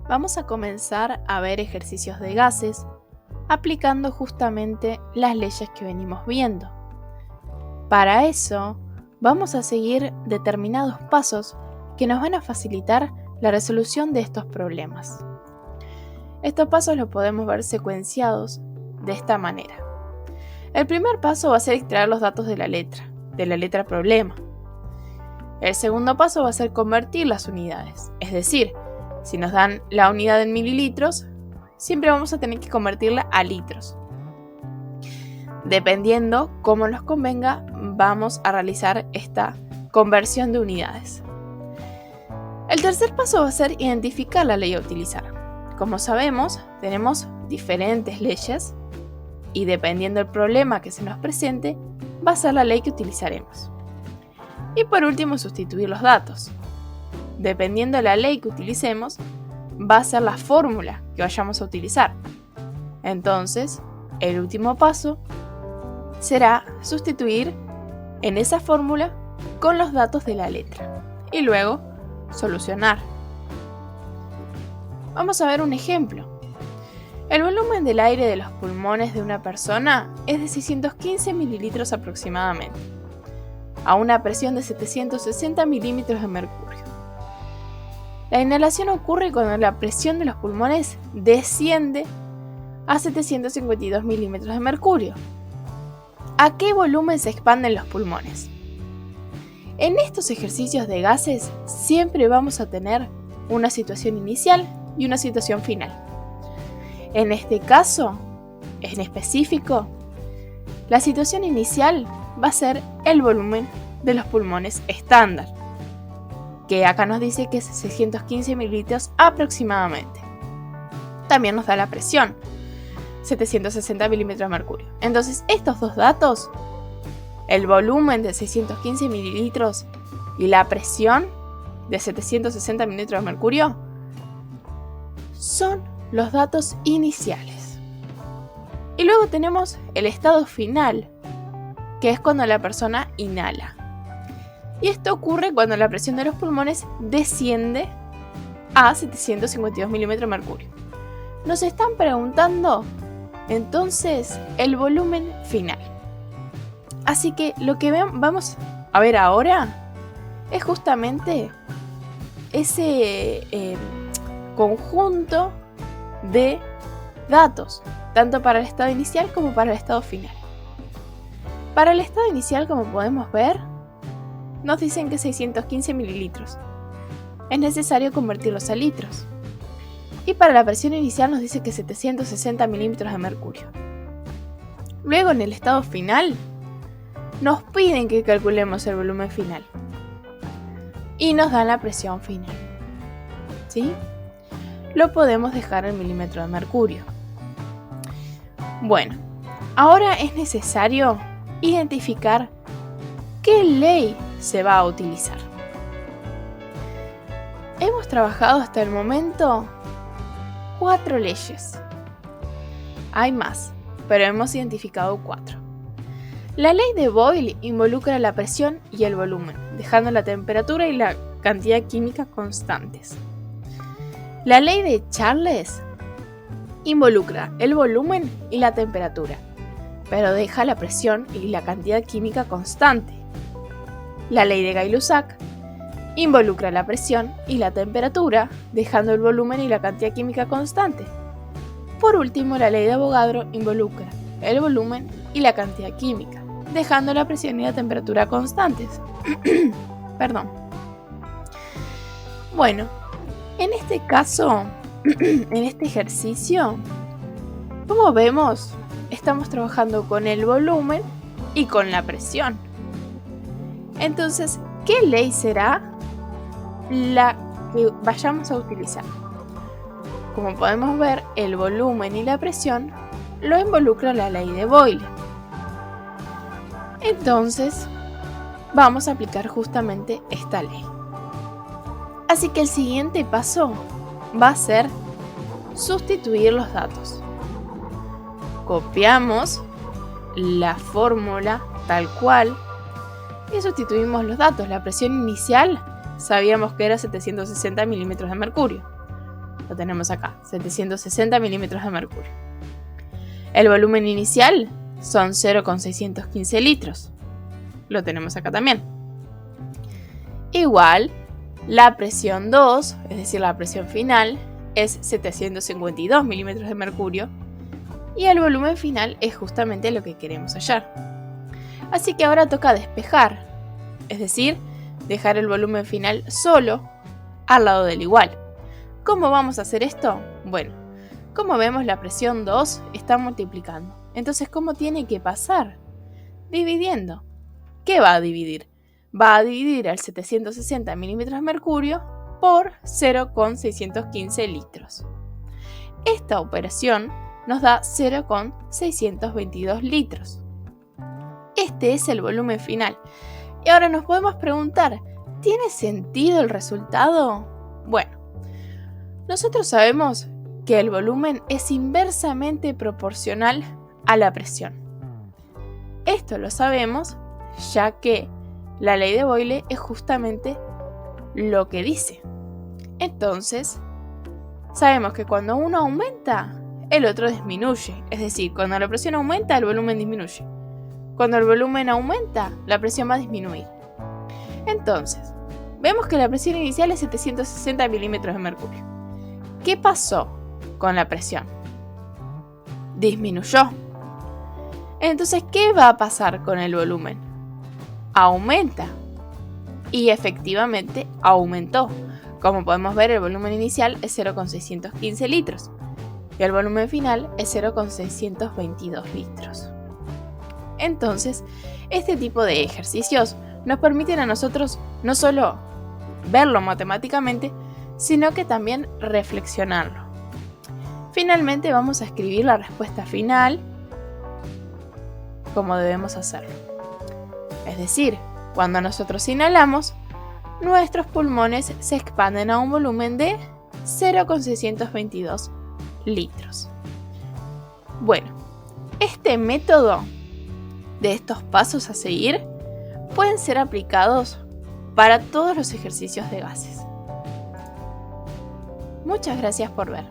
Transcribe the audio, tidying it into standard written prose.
vamos a comenzar a ver ejercicios de gases aplicando justamente las leyes que venimos viendo. Para eso, vamos a seguir determinados pasos que nos van a facilitar la resolución de estos problemas. Estos pasos los podemos ver secuenciados de esta manera. El primer paso va a ser extraer los datos de la letra problema. El segundo paso va a ser convertir las unidades, es decir, si nos dan la unidad en mililitros, siempre vamos a tener que convertirla a litros. Dependiendo cómo nos convenga, vamos a realizar esta conversión de unidades. El tercer paso va a ser identificar la ley a utilizar. Como sabemos, tenemos diferentes leyes y dependiendo del problema que se nos presente, va a ser la ley que utilizaremos. Y por último, sustituir los datos. Dependiendo de la ley que utilicemos, va a ser la fórmula que vayamos a utilizar. Entonces, el último paso será sustituir en esa fórmula con los datos de la letra y luego solucionar. Vamos a ver un ejemplo. El volumen del aire de los pulmones de una persona es de 615 mililitros aproximadamente, a una presión de 760 milímetros de mercurio. La inhalación ocurre cuando la presión de los pulmones desciende a 752 milímetros de mercurio. ¿A qué volumen se expanden los pulmones? En estos ejercicios de gases siempre vamos a tener una situación inicial y una situación final. En este caso, en específico, la situación inicial va a ser el volumen de los pulmones estándar, que acá nos dice que es 615 mililitros aproximadamente. También nos da la presión, 760 milímetros de mercurio. Entonces, estos dos datos, el volumen de 615 mililitros y la presión de 760 mililitros de mercurio, son los datos iniciales. Y luego tenemos el estado final, que es cuando la persona inhala. Y esto ocurre cuando la presión de los pulmones desciende a 752 milímetros de mercurio. Nos están preguntando entonces el volumen final. Así que lo que vamos a ver ahora es justamente ese conjunto de datos, tanto para el estado inicial como para el estado final. Para el estado inicial, como podemos ver, nos dicen que 615 mililitros. Es necesario convertirlos a litros. Y para la presión inicial nos dice que 760 milímetros de mercurio. Luego, en el estado final, nos piden que calculemos el volumen final. Y nos dan la presión final. ¿Sí? Lo podemos dejar en milímetros de mercurio. Bueno, ahora es necesario identificar qué ley se va a utilizar. Hemos trabajado hasta el momento 4 leyes. Hay más, pero hemos identificado 4. La ley de Boyle involucra la presión y el volumen, dejando la temperatura y la cantidad química constantes. La ley de Charles involucra el volumen y la temperatura, pero deja la presión y la cantidad química constante. La ley de Gay-Lussac involucra la presión y la temperatura, dejando el volumen y la cantidad química constante. Por último, la ley de Avogadro involucra el volumen y la cantidad química, dejando la presión y la temperatura constantes. Perdón. Bueno, en este caso, en este ejercicio, como vemos, estamos trabajando con el volumen y con la presión. Entonces, ¿qué ley será la que vayamos a utilizar? Como podemos ver, el volumen y la presión lo involucra la ley de Boyle. Entonces, vamos a aplicar justamente esta ley. Así que el siguiente paso va a ser sustituir los datos. Copiamos la fórmula tal cual y sustituimos los datos. La presión inicial sabíamos que era 760 milímetros de mercurio. Lo tenemos acá, 760 milímetros de mercurio. El volumen inicial son 0,615 litros. Lo tenemos acá también. Igual, la presión 2, es decir, la presión final, es 752 milímetros de mercurio. Y el volumen final es justamente lo que queremos hallar. Así que ahora toca despejar, es decir, dejar el volumen final solo al lado del igual. ¿Cómo vamos a hacer esto? Bueno, como vemos, la presión 2 está multiplicando. Entonces, ¿cómo tiene que pasar? Dividiendo. ¿Qué va a dividir? Va a dividir el 760 milímetros de mercurio por 0,615 litros. Esta operación nos da 0,622 litros. Este es el volumen final. Y ahora nos podemos preguntar, ¿tiene sentido el resultado? Bueno, nosotros sabemos que el volumen es inversamente proporcional a la presión. Esto lo sabemos ya que la ley de Boyle es justamente lo que dice. Entonces, sabemos que cuando uno aumenta, el otro disminuye. Es decir, cuando la presión aumenta, el volumen disminuye. Cuando el volumen aumenta, la presión va a disminuir. Entonces, vemos que la presión inicial es 760 milímetros de mercurio. ¿Qué pasó con la presión? Disminuyó. Entonces, ¿qué va a pasar con el volumen? Aumenta. Y efectivamente aumentó. Como podemos ver, el volumen inicial es 0,615 litros. Y el volumen final es 0,622 litros. Entonces, este tipo de ejercicios nos permiten a nosotros no solo verlo matemáticamente, sino que también reflexionarlo. Finalmente vamos a escribir la respuesta final como debemos hacerlo. Es decir, cuando nosotros inhalamos, nuestros pulmones se expanden a un volumen de 0,622 litros. Bueno, este método de estos pasos a seguir pueden ser aplicados para todos los ejercicios de gases. Muchas gracias por ver.